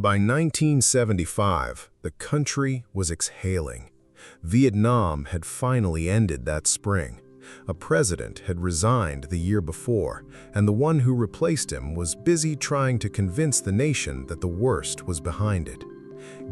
By 1975, the country was exhaling. Vietnam had finally ended that spring. A president had resigned the year before, and the one who replaced him was busy trying to convince the nation that the worst was behind it.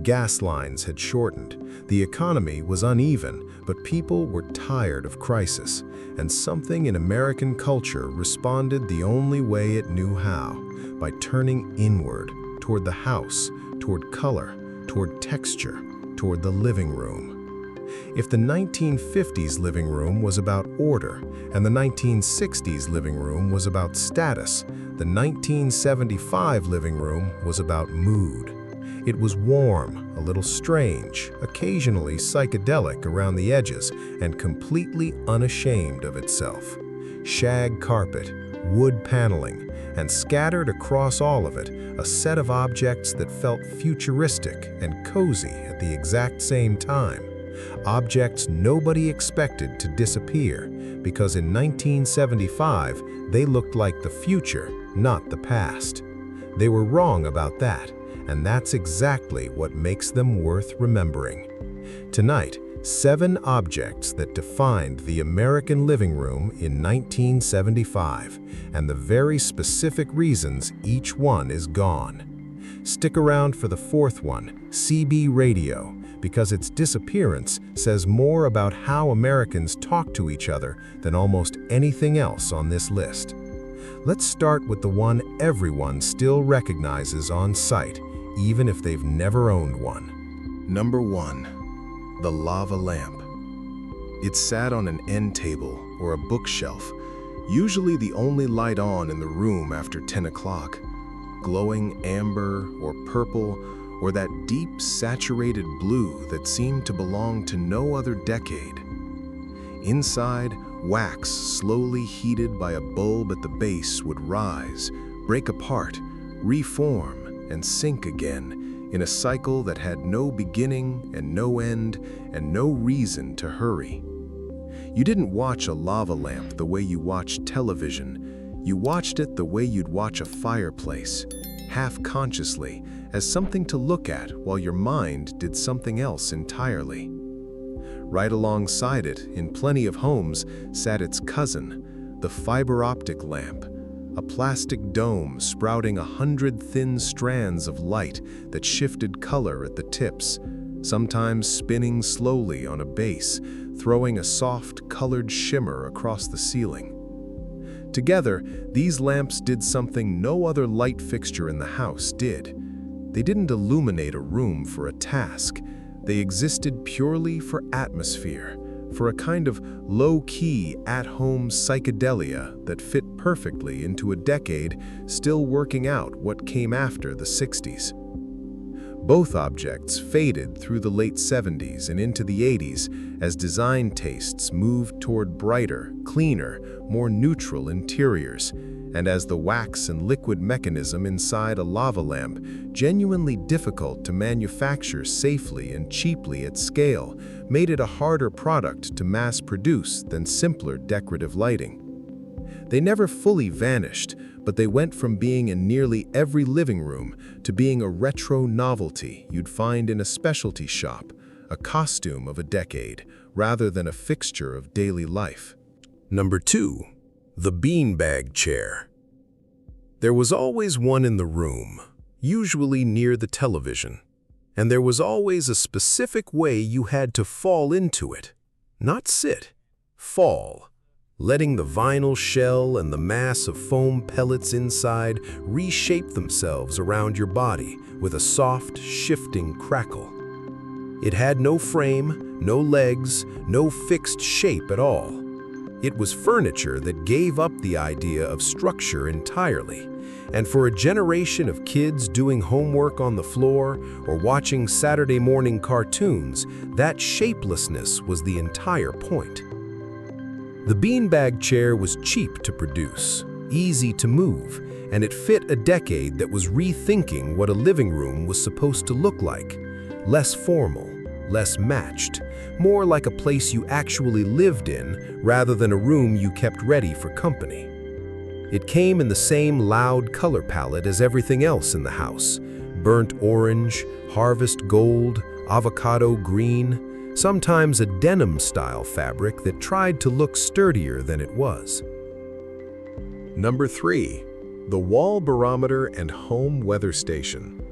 Gas lines had shortened, the economy was uneven, but people were tired of crisis, and something in American culture responded the only way it knew how, by turning inward, toward the house, toward color, toward texture, toward the living room. If the 1950s living room was about order and the 1960s living room was about status, the 1975 living room was about mood. It was warm, a little strange, occasionally psychedelic around the edges, and completely unashamed of itself. Shag carpet, wood paneling, and scattered across all of it, a set of objects that felt futuristic and cozy at the exact same time. Objects nobody expected to disappear, because in 1975, they looked like the future, not the past. They were wrong about that, and that's exactly what makes them worth remembering. Tonight, 7 objects that defined the American living room in 1975, and the very specific reasons each one is gone. Stick around for the 4th one, CB radio, because its disappearance says more about how Americans talk to each other than almost anything else on this list. Let's start with the one everyone still recognizes on sight, even if they've never owned one. Number 1. The lava lamp. It sat on an end table or a bookshelf, usually the only light on in the room after 10 o'clock. Glowing amber or purple, or that deep saturated blue that seemed to belong to no other decade. Inside, wax slowly heated by a bulb at the base would rise, break apart, reform, and sink again in a cycle that had no beginning and no end and no reason to hurry. You didn't watch a lava lamp the way you watch television. You watched it the way you'd watch a fireplace, half-consciously, as something to look at while your mind did something else entirely. Right alongside it, in plenty of homes, sat its cousin, the fiber optic lamp, a plastic dome sprouting 100 thin strands of light that shifted color at the tips, sometimes spinning slowly on a base, throwing a soft, colored shimmer across the ceiling. Together, these lamps did something no other light fixture in the house did. They didn't illuminate a room for a task. They existed purely for atmosphere, for a kind of low-key, at-home psychedelia that fit perfectly into a decade still working out what came after the 60s. Both objects faded through the late 70s and into the 80s as design tastes moved toward brighter, cleaner, more neutral interiors, and as the wax and liquid mechanism inside a lava lamp, genuinely difficult to manufacture safely and cheaply at scale, made it a harder product to mass produce than simpler decorative lighting. They never fully vanished, but they went from being in nearly every living room to being a retro novelty you'd find in a specialty shop, a costume of a decade, rather than a fixture of daily life. Number 2. The beanbag chair. There was always one in the room, usually near the television, and there was always a specific way you had to fall into it. Not sit, fall, letting the vinyl shell and the mass of foam pellets inside reshape themselves around your body with a soft, shifting crackle. It had no frame, no legs, no fixed shape at all. It was furniture that gave up the idea of structure entirely, and for a generation of kids doing homework on the floor or watching Saturday morning cartoons, that shapelessness was the entire point. The beanbag chair was cheap to produce, easy to move, and it fit a decade that was rethinking what a living room was supposed to look like. Less formal, less matched, more like a place you actually lived in rather than a room you kept ready for company. It came in the same loud color palette as everything else in the house, burnt orange, harvest gold, avocado green, sometimes a denim-style fabric that tried to look sturdier than it was. Number 3. The wall barometer and home weather station.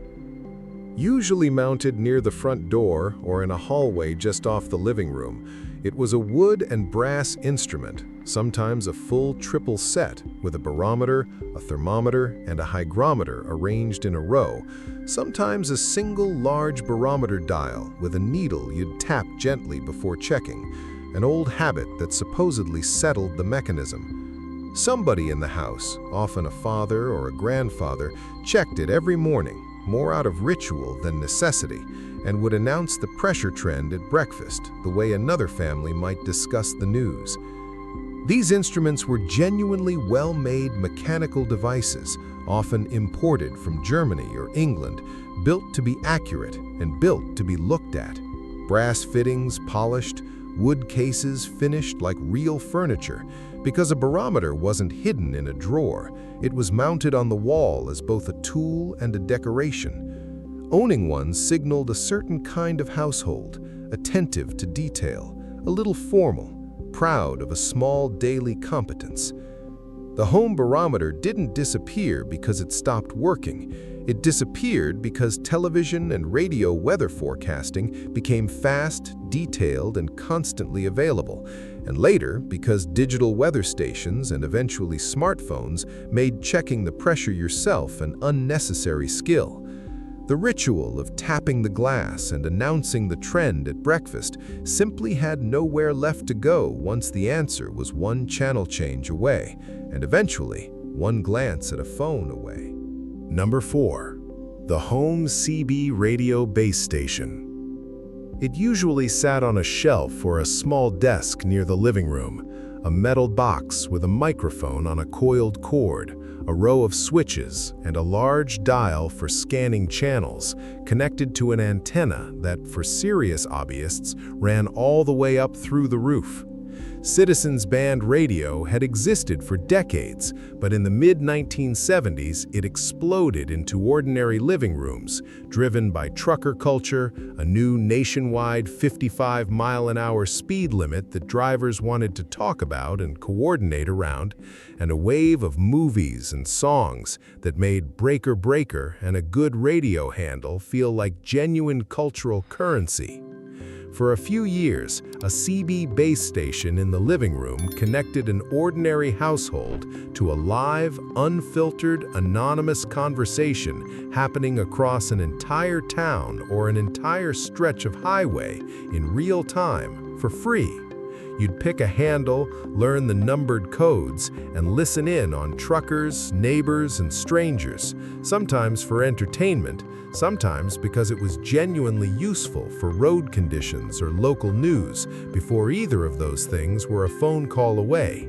Usually mounted near the front door or in a hallway just off the living room, it was a wood and brass instrument, sometimes a full triple set with a barometer, a thermometer, and a hygrometer arranged in a row, sometimes a single large barometer dial with a needle you'd tap gently before checking, an old habit that supposedly settled the mechanism. Somebody in the house, often a father or a grandfather, checked it every morning, more out of ritual than necessity, and would announce the pressure trend at breakfast, the way another family might discuss the news. These instruments were genuinely well-made mechanical devices, often imported from Germany or England, built to be accurate and built to be looked at. Brass fittings polished, wood cases finished like real furniture, because a barometer wasn't hidden in a drawer. It was mounted on the wall as both a tool and a decoration. Owning one signaled a certain kind of household, attentive to detail, a little formal, proud of a small daily competence. The home barometer didn't disappear because it stopped working. It disappeared because television and radio weather forecasting became fast, detailed, and constantly available, and later because digital weather stations and eventually smartphones made checking the pressure yourself an unnecessary skill. The ritual of tapping the glass and announcing the trend at breakfast simply had nowhere left to go once the answer was one channel change away, and eventually one glance at a phone away. Number 4. The home CB radio base station. It usually sat on a shelf or a small desk near the living room, a metal box with a microphone on a coiled cord, a row of switches, and a large dial for scanning channels connected to an antenna that, for serious hobbyists, ran all the way up through the roof. Citizens Band Radio had existed for decades, but in the mid-1970s it exploded into ordinary living rooms, driven by trucker culture, a new nationwide 55-mile-an-hour speed limit that drivers wanted to talk about and coordinate around, and a wave of movies and songs that made Breaker Breaker and a good radio handle feel like genuine cultural currency. For a few years, a CB base station in the living room connected an ordinary household to a live, unfiltered, anonymous conversation happening across an entire town or an entire stretch of highway in real time for free. You'd pick a handle, learn the numbered codes, and listen in on truckers, neighbors, and strangers, sometimes for entertainment, sometimes because it was genuinely useful for road conditions or local news before either of those things were a phone call away.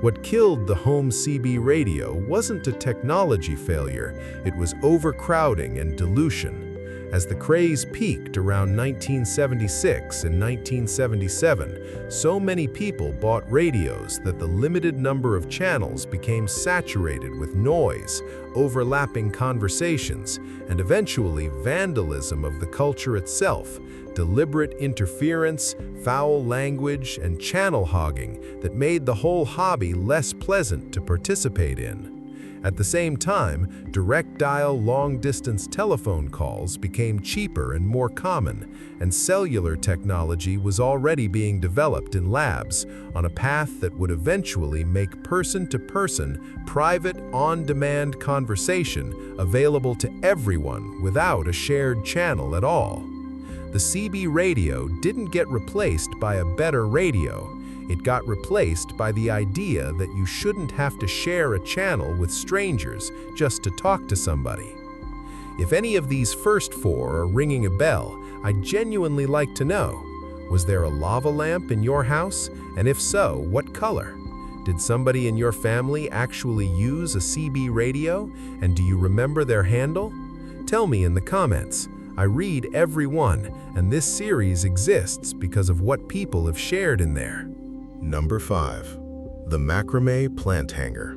What killed the home CB radio wasn't a technology failure, it was overcrowding and dilution. As the craze peaked around 1976 and 1977, so many people bought radios that the limited number of channels became saturated with noise, overlapping conversations, and eventually vandalism of the culture itself, deliberate interference, foul language, and channel hogging that made the whole hobby less pleasant to participate in. At the same time, direct-dial long-distance telephone calls became cheaper and more common, and cellular technology was already being developed in labs on a path that would eventually make person-to-person, private, on-demand conversation available to everyone without a shared channel at all. The CB radio didn't get replaced by a better radio. It got replaced by the idea that you shouldn't have to share a channel with strangers just to talk to somebody. If any of these first four are ringing a bell, I'd genuinely like to know, was there a lava lamp in your house? And if so, what color? Did somebody in your family actually use a CB radio? And do you remember their handle? Tell me in the comments. I read every one, and this series exists because of what people have shared in there. Number 5. The Macrame plant hanger.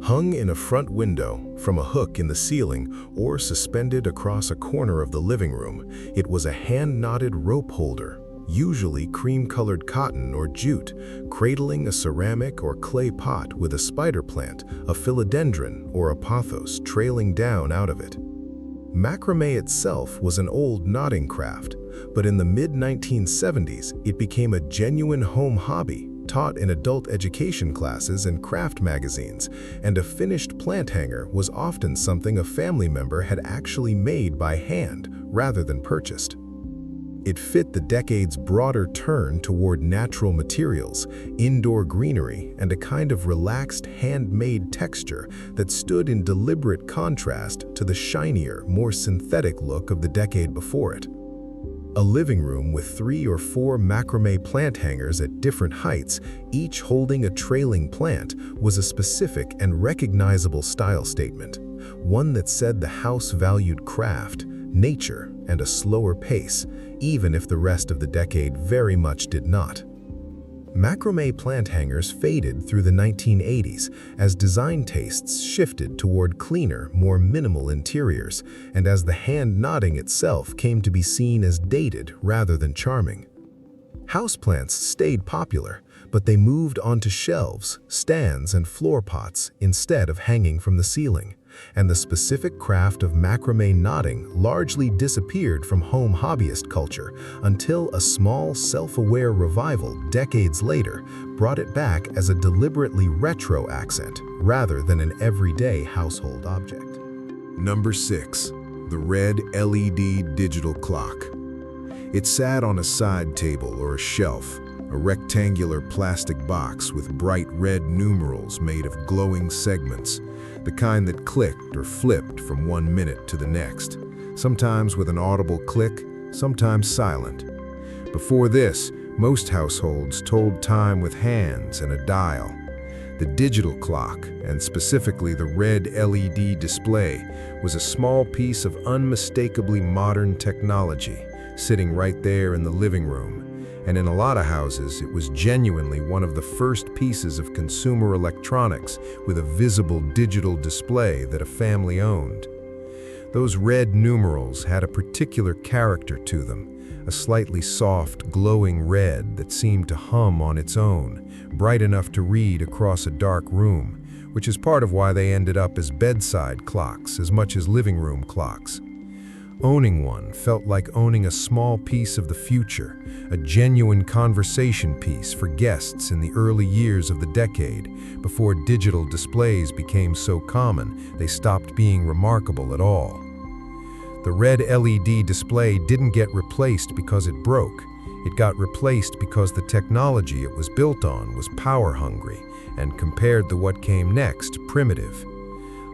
Hung in a front window, from a hook in the ceiling, or suspended across a corner of the living room, it was a hand-knotted rope holder, usually cream-colored cotton or jute, cradling a ceramic or clay pot with a spider plant, a philodendron, or a pothos trailing down out of it. Macrame itself was an old knotting craft, but in the mid-1970s it became a genuine home hobby, taught in adult education classes and craft magazines, and a finished plant hanger was often something a family member had actually made by hand rather than purchased. It fit the decade's broader turn toward natural materials, indoor greenery, and a kind of relaxed handmade texture that stood in deliberate contrast to the shinier, more synthetic look of the decade before it. A living room with 3 or 4 macrame plant hangers at different heights, each holding a trailing plant, was a specific and recognizable style statement, one that said the house valued craft, nature, and a slower pace, even if the rest of the decade very much did not. Macrame plant hangers faded through the 1980s as design tastes shifted toward cleaner, more minimal interiors, and as the hand knotting itself came to be seen as dated rather than charming. Houseplants stayed popular, but they moved onto shelves, stands, and floor pots instead of hanging from the ceiling, and the specific craft of macrame knotting largely disappeared from home hobbyist culture until a small, self-aware revival decades later brought it back as a deliberately retro accent rather than an everyday household object. Number 6. The red LED digital clock. It sat on a side table or a shelf, a rectangular plastic box with bright red numerals made of glowing segments, the kind that clicked or flipped from one minute to the next, sometimes with an audible click, sometimes silent. Before this, most households told time with hands and a dial. The digital clock, and specifically the red LED display, was a small piece of unmistakably modern technology, sitting right there in the living room. And in a lot of houses, it was genuinely one of the first pieces of consumer electronics with a visible digital display that a family owned. Those red numerals had a particular character to them, a slightly soft, glowing red that seemed to hum on its own, bright enough to read across a dark room, which is part of why they ended up as bedside clocks as much as living room clocks. Owning one felt like owning a small piece of the future, a genuine conversation piece for guests in the early years of the decade, before digital displays became so common they stopped being remarkable at all. The red LED display didn't get replaced because it broke. It got replaced because the technology it was built on was power-hungry and, compared to what came next, primitive.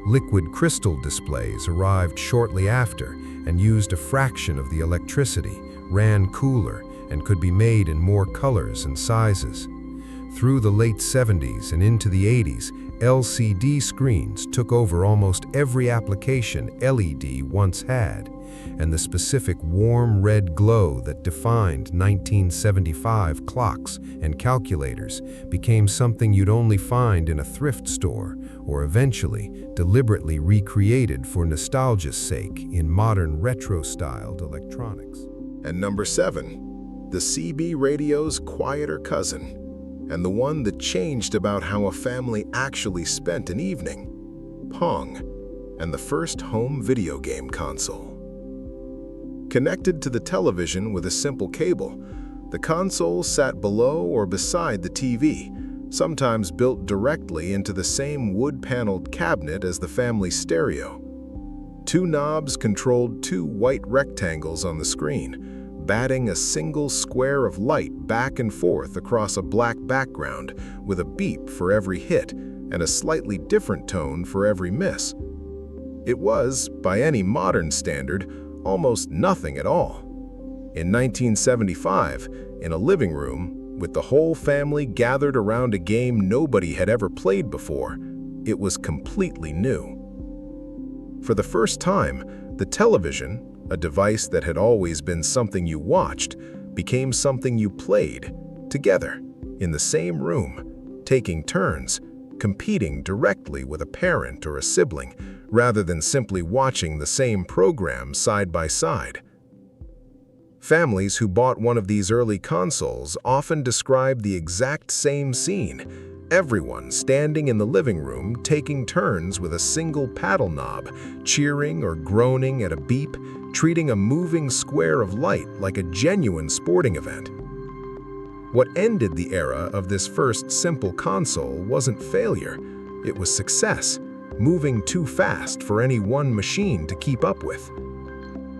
Liquid crystal displays arrived shortly after and used a fraction of the electricity, ran cooler, and could be made in more colors and sizes. Through the late 70s and into the 80s, LCD screens took over almost every application LED once had, and the specific warm red glow that defined 1975 clocks and calculators became something you'd only find in a thrift store, or eventually deliberately recreated for nostalgia's sake in modern retro-styled electronics. And number 7, the CB radio's quieter cousin, and the one that changed about how a family actually spent an evening: Pong, and the first home video game console. Connected to the television with a simple cable, the console sat below or beside the TV, sometimes built directly into the same wood-paneled cabinet as the family stereo. 2 knobs controlled 2 white rectangles on the screen, batting a single square of light back and forth across a black background, with a beep for every hit and a slightly different tone for every miss. It was, by any modern standard, almost nothing at all. In 1975, in a living room, with the whole family gathered around a game nobody had ever played before, it was completely new. For the first time, the television, a device that had always been something you watched, became something you played, together, in the same room, taking turns, competing directly with a parent or a sibling, rather than simply watching the same program side by side. Families who bought one of these early consoles often described the exact same scene: everyone standing in the living room taking turns with a single paddle knob, cheering or groaning at a beep, treating a moving square of light like a genuine sporting event. What ended the era of this first simple console wasn't failure, it was success, moving too fast for any one machine to keep up with.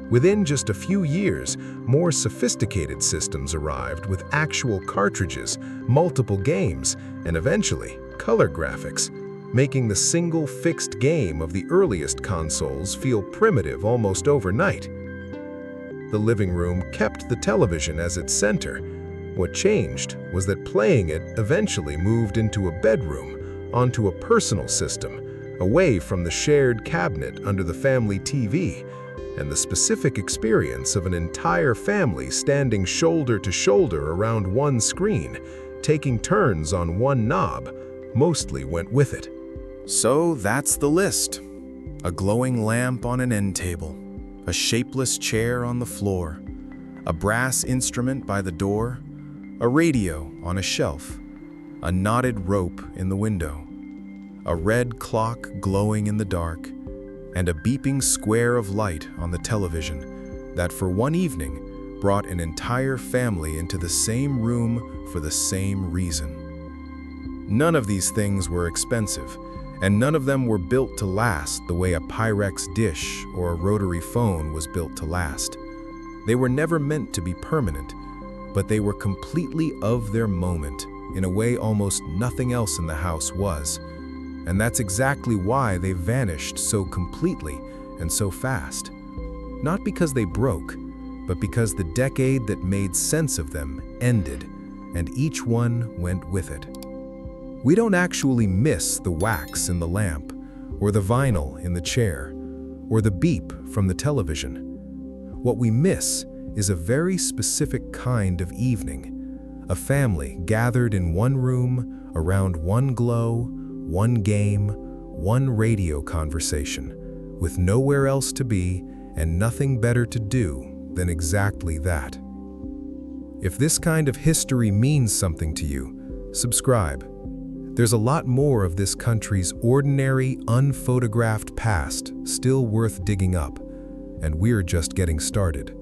Within just a few years, more sophisticated systems arrived with actual cartridges, multiple games, and eventually, color graphics, making the single fixed game of the earliest consoles feel primitive almost overnight. The living room kept the television as its center. What changed was that playing it eventually moved into a bedroom, onto a personal system, away from the shared cabinet under the family TV, and the specific experience of an entire family standing shoulder to shoulder around one screen, taking turns on one knob, mostly went with it. So that's the list. A glowing lamp on an end table, a shapeless chair on the floor, a brass instrument by the door, a radio on a shelf, a knotted rope in the window, a red clock glowing in the dark, and a beeping square of light on the television that for one evening brought an entire family into the same room for the same reason. None of these things were expensive, and none of them were built to last the way a Pyrex dish or a rotary phone was built to last. They were never meant to be permanent, but they were completely of their moment in a way almost nothing else in the house was. And that's exactly why they vanished so completely and so fast. Not because they broke, but because the decade that made sense of them ended, and each one went with it. We don't actually miss the wax in the lamp, or the vinyl in the chair, or the beep from the television. What we miss is a very specific kind of evening, a family gathered in one room, around one glow, one game, one radio conversation, with nowhere else to be and nothing better to do than exactly that. If this kind of history means something to you, subscribe. There's a lot more of this country's ordinary, unphotographed past still worth digging up, and we're just getting started.